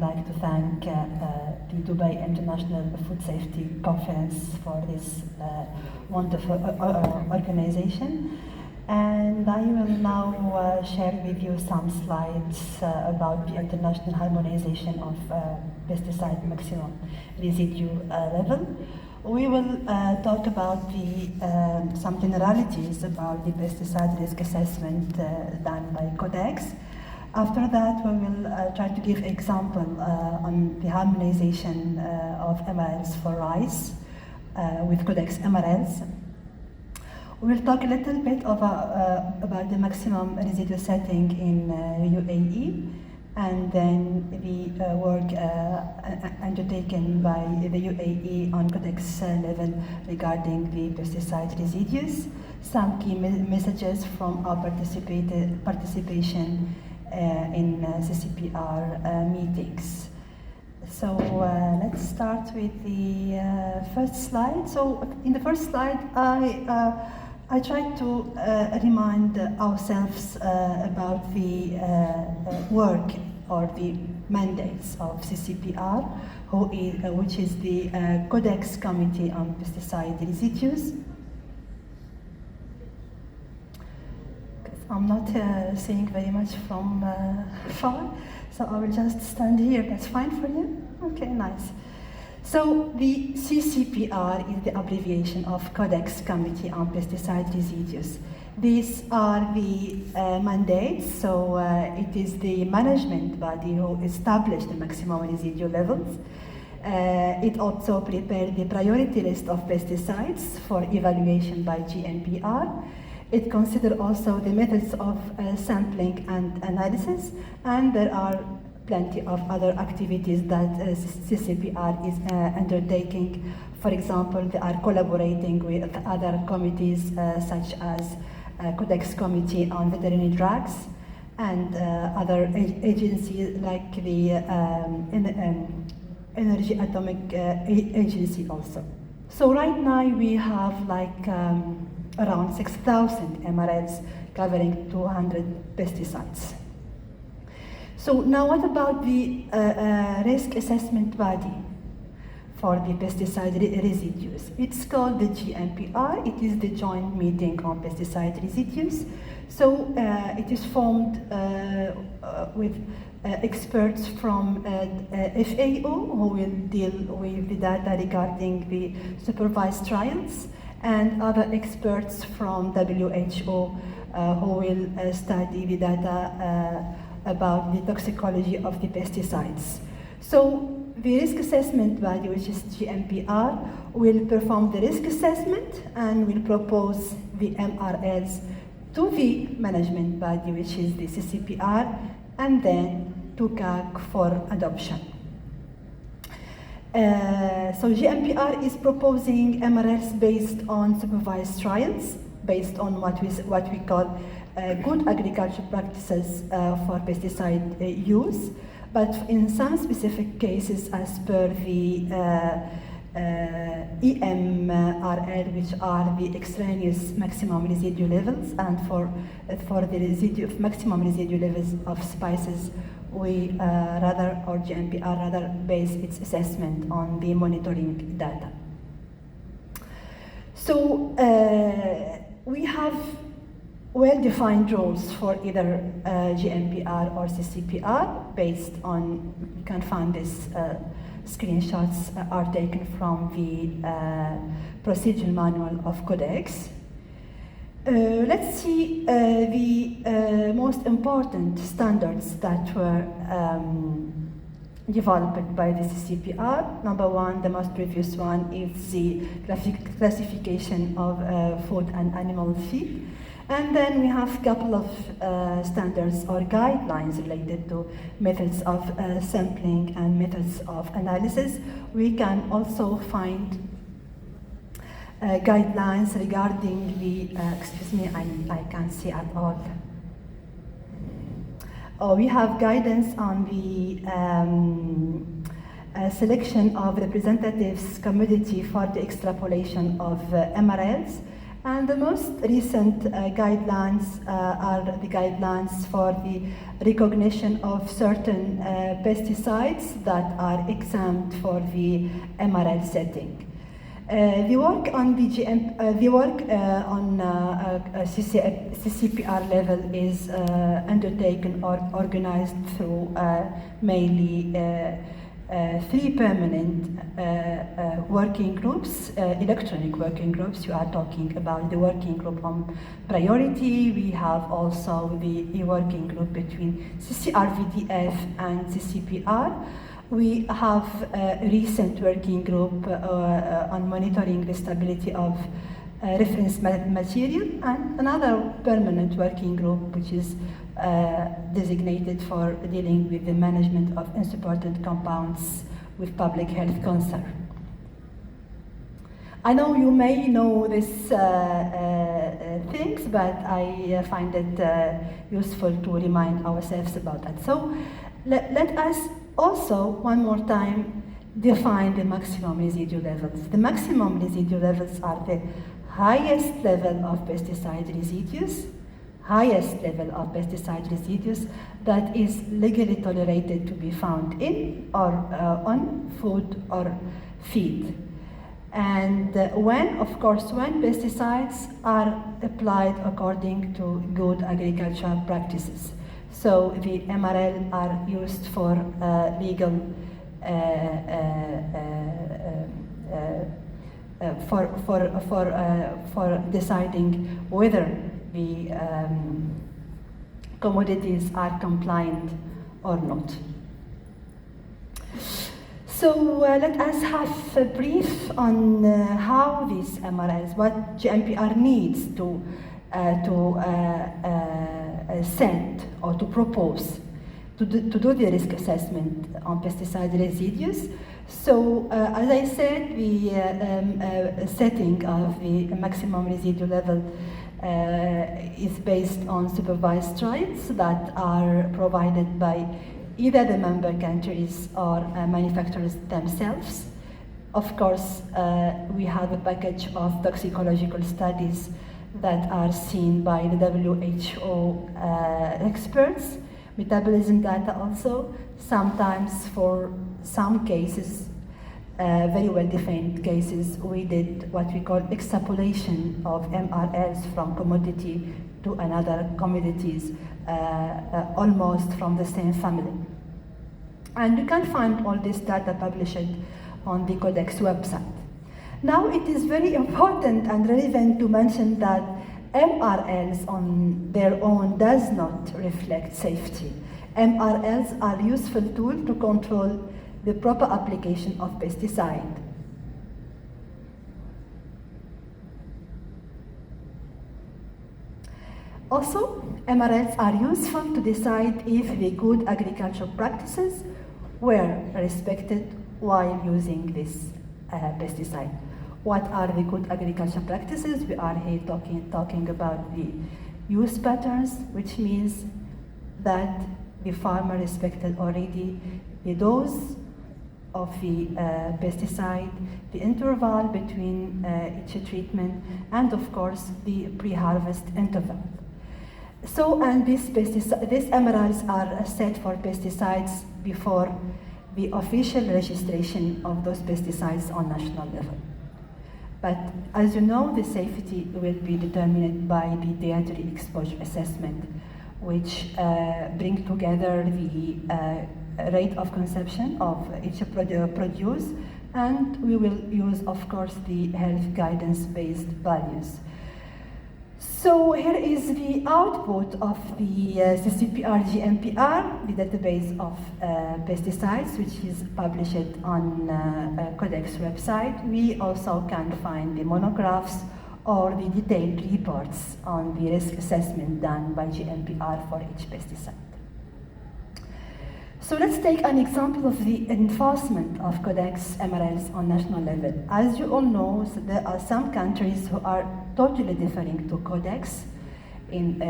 like to thank the Dubai International Food Safety Conference for this wonderful organization. And I will now share with you some slides about the international harmonization of pesticide maximum residue level. We will talk about some generalities about the pesticide risk assessment done by Codex. After that, we will try to give example on the harmonization of MRLs for rice with Codex MRLs. We'll talk a little bit about the maximum residue setting in UAE, and then the work undertaken by the UAE on Codex level regarding the pesticide residues, some key messages from our participation in CCPR meetings. So let's start with the first slide. So in the first slide, I tried to remind ourselves about the work or the mandates of CCPR, which is the Codex Committee on Pesticide Residues. I'm not seeing very much from far, so I will just stand here. That's fine for you? Okay, nice. So the CCPR is the abbreviation of Codex Committee on Pesticide Residues. These are the mandates, so it is the management body who established the maximum residue levels. It also prepared the priority list of pesticides for evaluation by GMPR. It considers also the methods of sampling and analysis, and there are plenty of other activities that CCPR is undertaking. For example, they are collaborating with other committees such as Codex Committee on Veterinary Drugs and other agencies like the Energy Atomic Agency also. So right now we have like around 6,000 MRLs covering 200 pesticides. So now what about the risk assessment body for the pesticide residues? It's called the GMPR. It is the Joint Meeting on Pesticide Residues. So it is formed with experts from FAO, who will deal with the data regarding the supervised trials, and other experts from WHO who will study the data about the toxicology of the pesticides. So the risk assessment body, which is GMPR, will perform the risk assessment and will propose the MRLs to the management body, which is the CCPR, and then to CAG for adoption. So GMPR is proposing MRLs based on supervised trials, based on what we call good agricultural practices for pesticide use, but in some specific cases as per the EMRL, which are the extraneous maximum residue levels, and for the maximum residue levels of spices, we GMPR rather base its assessment on the monitoring data. So we have well-defined rules for either GMPR or CCPR based on, you can find this screenshots are taken from the procedural manual of Codex. Let's see the most important standards that were developed by the CCPR. Number one, the most previous one, is the classification of food and animal feed. And then we have a couple of standards or guidelines related to methods of sampling and methods of analysis. We can also find guidelines regarding the, excuse me, I can't see at all. We have guidance on the selection of representatives community for the extrapolation of MRLs, And the most recent guidelines are the guidelines for the recognition of certain pesticides that are exempt for the MRL setting. The work on CCPR level is undertaken or organized through mainly 3 permanent working groups, electronic working groups. You are talking about the working group on priority. We have also the working group between CCRVDF and CCPR. We have a recent working group on monitoring the stability of reference material, and another permanent working group which is designated for dealing with the management of unsupported compounds with public health concern. I know you may know these things, but I find it useful to remind ourselves about that. So let us also, one more time, define the maximum residue levels. The maximum residue levels are the highest level of pesticide residues, that is legally tolerated to be found in or on food or feed. And when pesticides are applied according to good agricultural practices. So the MRL are used for legal for deciding whether the commodities are compliant or not. So let us have a brief on how these MRLs, what GMPR needs to set or to propose to do the risk assessment on pesticide residues. So as I said, the setting of the maximum residue level is based on supervised trials that are provided by either the member countries or manufacturers themselves. Of course, we have a package of toxicological studies that are seen by the WHO experts, metabolism data also, sometimes for some cases, very well-defined cases, we did what we call extrapolation of MRLs from commodity to another commodities, almost from the same family. And you can find all this data published on the Codex website. Now it is very important and relevant to mention that MRLs on their own does not reflect safety. MRLs are a useful tool to control the proper application of pesticide. Also, MRLs are useful to decide if the good agricultural practices were respected while using this pesticide. What are the good agricultural practices? We are here talking about the use patterns, which means that the farmer respected already the dose of the pesticide, the interval between each treatment, and of course the pre-harvest interval. So, and these MRLs are set for pesticides before the official registration of those pesticides on national level. But as you know, the safety will be determined by the dietary exposure assessment, which bring together the rate of consumption of each produce, and we will use, of course, the health guidance-based values. So here is the output of the CCPR GMPR, the database of pesticides, which is published on Codex website. We also can find the monographs or the detailed reports on the risk assessment done by GMPR for each pesticide. So let's take an example of the enforcement of Codex MRLs on national level. As you all know, there are some countries who are totally differing to Codex in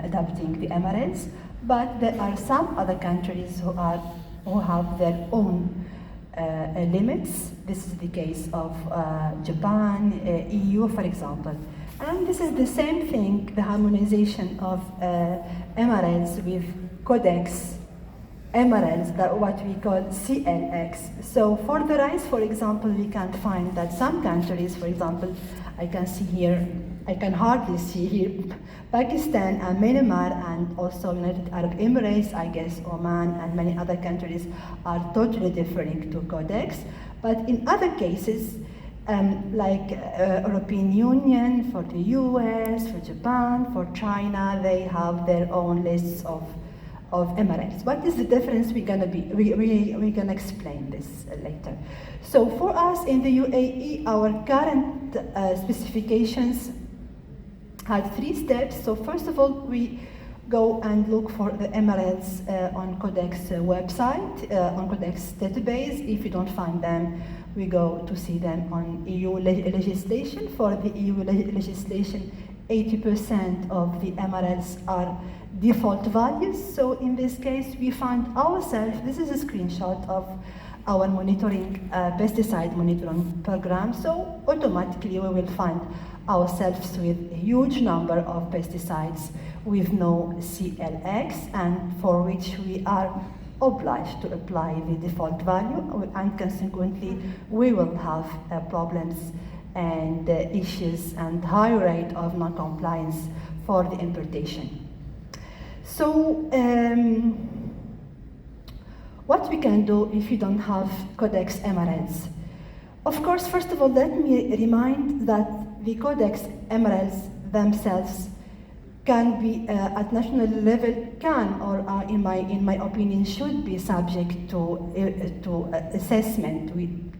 adopting the MRLs, but there are some other countries who have their own limits. This is the case of Japan, EU, for example. And this is the same thing, the harmonization of Emirates with Codex Emirates, that what we call CLX. So for the rice, for example, we can find that some countries, for example, I can hardly see here Pakistan and Myanmar and also United Arab Emirates, I guess Oman and many other countries are totally differing to Codex. But in other cases, like European Union, for the US, for Japan, for China, they have their own lists of emirates. What is the difference? We're gonna explain this later. So for us in the UAE, our current specifications had 3 steps. So first of all, we go and look for the emirates on Codex website, on Codex database. If you don't find them, we go to see them on EU legislation. For the EU legislation, 80% of the emirates are default values. So in this case, we find ourselves, this is a screenshot of our monitoring, pesticide monitoring program. So automatically we will find ourselves with a huge number of pesticides with no CLX, and for which we are obliged to apply the default value, and consequently we will have problems and issues and high rate of non-compliance for the importation. So what we can do if you don't have Codex Emirates? Of course, first of all, let me remind that the Codex Emirates themselves can be at national level, in my opinion, should be subject to assessment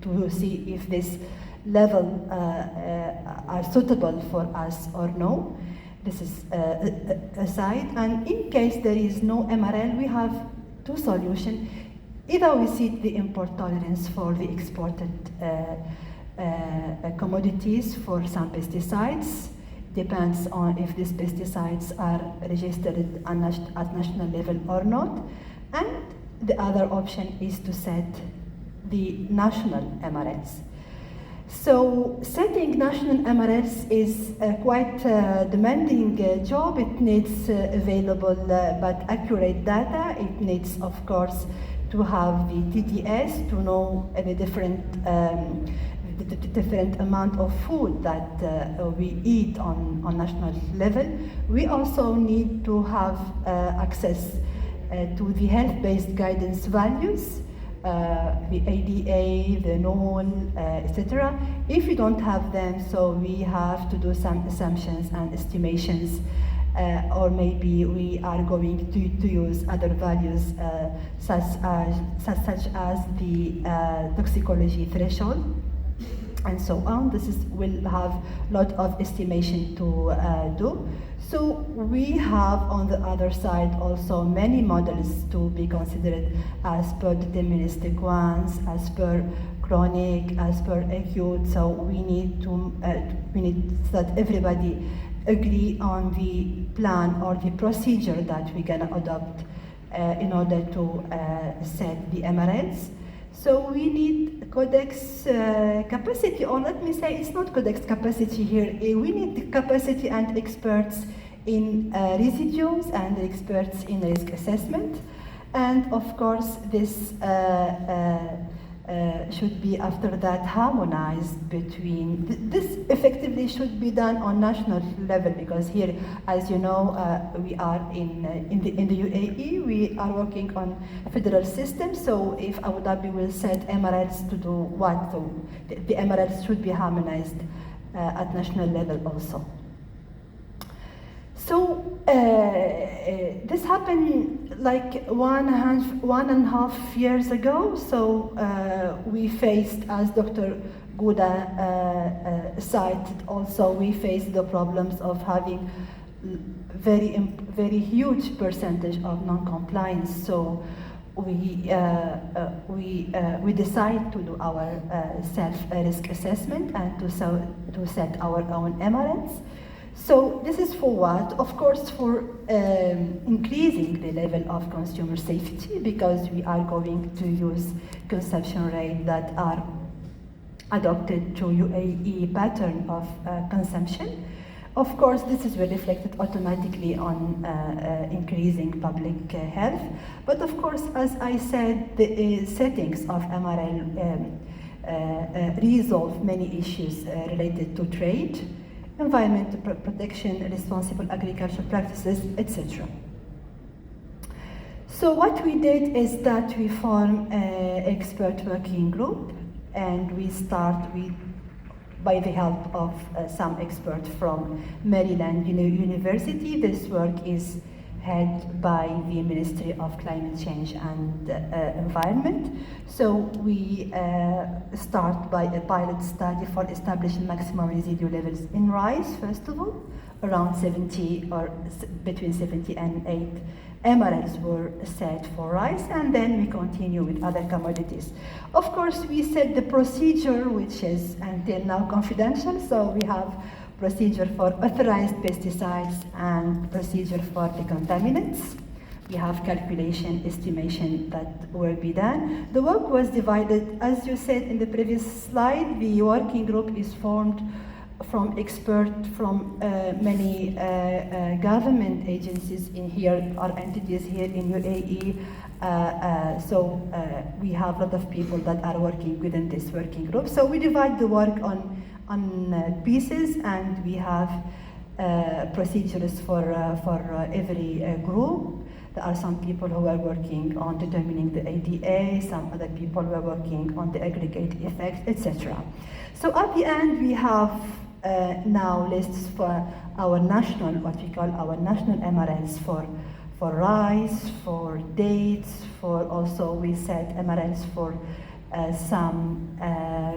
to see if this level are suitable for us or no. This is aside, and in case there is no MRL, we have 2 solutions. Either we seek the import tolerance for the exported commodities for some pesticides, depends on if these pesticides are registered at national level or not, and the other option is to set the national MRLs. So setting national MRLs is quite a demanding job. It needs available but accurate data. It needs, of course, to have the TDS to know the different amount of food that we eat on national level. We also need to have access to the health-based guidance values, the ADA, the NOL, etc. If we don't have them, so we have to do some assumptions and estimations, or maybe we are going to use other values such as the toxicology threshold, and so on. Will have a lot of estimation to do. So we have on the other side also many models to be considered as per deterministic ones, as per chronic, as per acute. So we need that everybody agree on the plan or the procedure that we're gonna adopt in order to set the MRLs. So we need Codex capacity, or let me say it's not Codex capacity here. We need the capacity and experts in residues and experts in risk assessment. And of course, this should be after that harmonized between, this effectively should be done on national level, because here, as you know, we are in the UAE, we are working on a federal system. So if Abu Dhabi will set MRLs to do what, so the MRLs should be harmonized at national level also. So this happened like one and a half years ago. So we faced, as Dr. Gouda cited also, we faced the problems of having very huge percentage of non-compliance. So we decided to do our self-risk assessment and to set our own MRLs. So this is for what? Of course, for increasing the level of consumer safety, because we are going to use consumption rates that are adopted to UAE pattern of consumption. Of course, this is reflected automatically on increasing public health. But of course, as I said, the settings of MRL resolve many issues related to trade, environmental protection, responsible agricultural practices, etc. So what we did is that we formed an expert working group, and we start by the help of some experts from Maryland University. This work is head by the Ministry of Climate Change and Environment. So we start by a pilot study for establishing maximum residue levels in rice, first of all, around 70 or between 70 and 8 MRLs were set for rice, and then we continue with other commodities. Of course, we set the procedure, which is until now confidential, so we have procedure for authorized pesticides and procedure for the contaminants. We have calculation, estimation that will be done. The work was divided, as you said in the previous slide, the working group is formed from experts from many government agencies in here, or entities here in UAE. So we have a lot of people that are working within this working group. So we divide the work on pieces, and we have procedures for every group. There are some people who are working on determining the ADA, some other people who are working on the aggregate effect, etc. So at the end, we have now lists for our national, what we call our national MRLs for rice, for dates, for also we set MRLs for some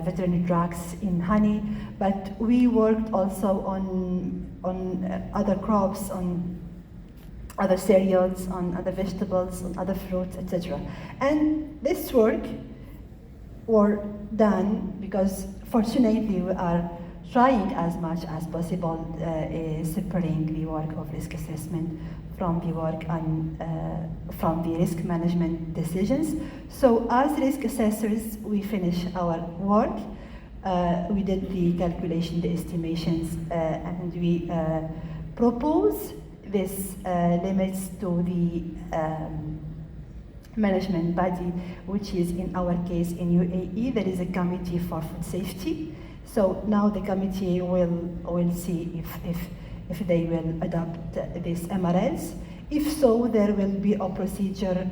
veterinary drugs in honey, but we worked also on other crops, on other cereals, on other vegetables, on other fruits, etc. And this work were done because fortunately we are trying as much as possible separating the work of risk assessment from the work on from the risk management decisions. So as risk assessors, we finish our work. We did the calculation, the estimations, and we propose this limits to the management body, which is in our case in UAE. There is a committee for food safety. So now the committee will see if they will adopt these MRLs. If so, there will be a procedure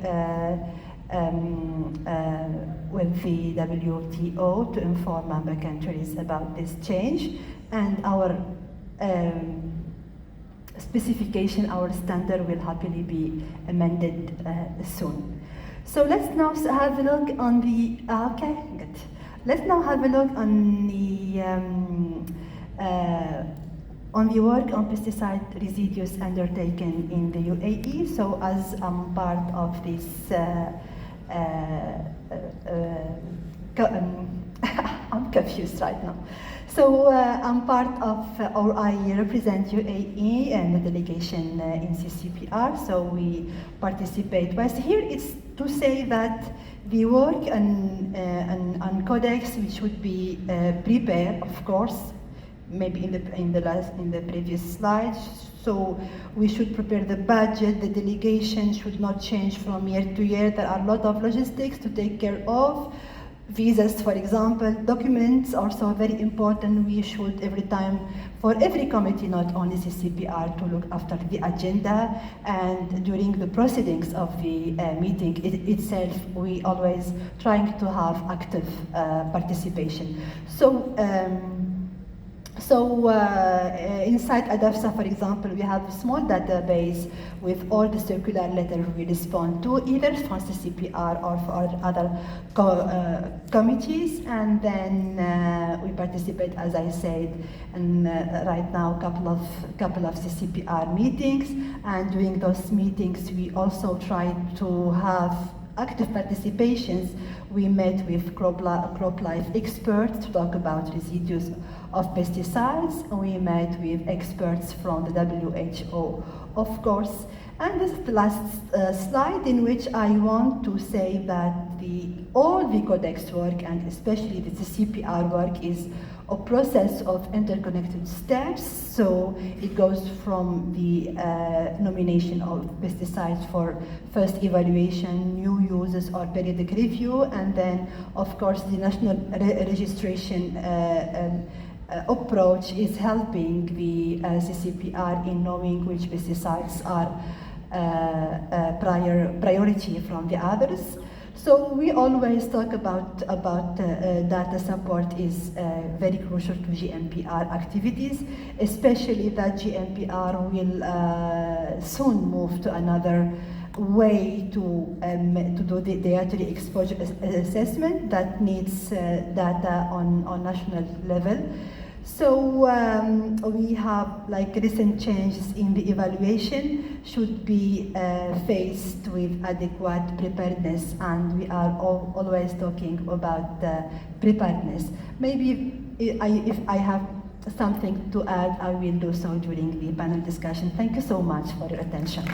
with the WTO to inform member countries about this change, and our specification, our standard will happily be amended soon. So let's now have a look on the, okay, good. Let's now have a look on the work on pesticide residues undertaken in the UAE. So as part of this, I'm confused right now. So I'm part of, or I represent UAE and the delegation in CCPR, so we participate. But here it's to say that the work on Codex, which would be prepared, of course, maybe in the previous slide. So we should prepare the budget. The delegation should not change from year to year. There are a lot of logistics to take care of. Visas, for example, documents also very important. We should every time, for every committee, not only CCPR, to look after the agenda, and during the proceedings of the meeting itself, we always trying to have active participation. So inside ADAFSA, for example, we have a small database with all the circular letters we respond to, either from CCPR or for other committees, and then we participate, as I said, in right now couple of CCPR meetings, and during those meetings we also try to have active participations, we met with crop life experts to talk about residues of pesticides. We met with experts from the WHO, of course. And this is the last slide, in which I want to say that all the Codex work, and especially the CCPR work, is a process of interconnected steps. So it goes from the nomination of pesticides for first evaluation, new uses or periodic review, and then of course the national registration approach is helping the CCPR in knowing which pesticides are priority from the others. So we always talk about data support is very crucial to GMPR activities, especially that GMPR will soon move to another way to do the dietary exposure assessment that needs data on national level. So we have like recent changes in the evaluation should be faced with adequate preparedness, and we are always talking about preparedness. Maybe if I have something to add, I will do so during the panel discussion. Thank you so much for your attention.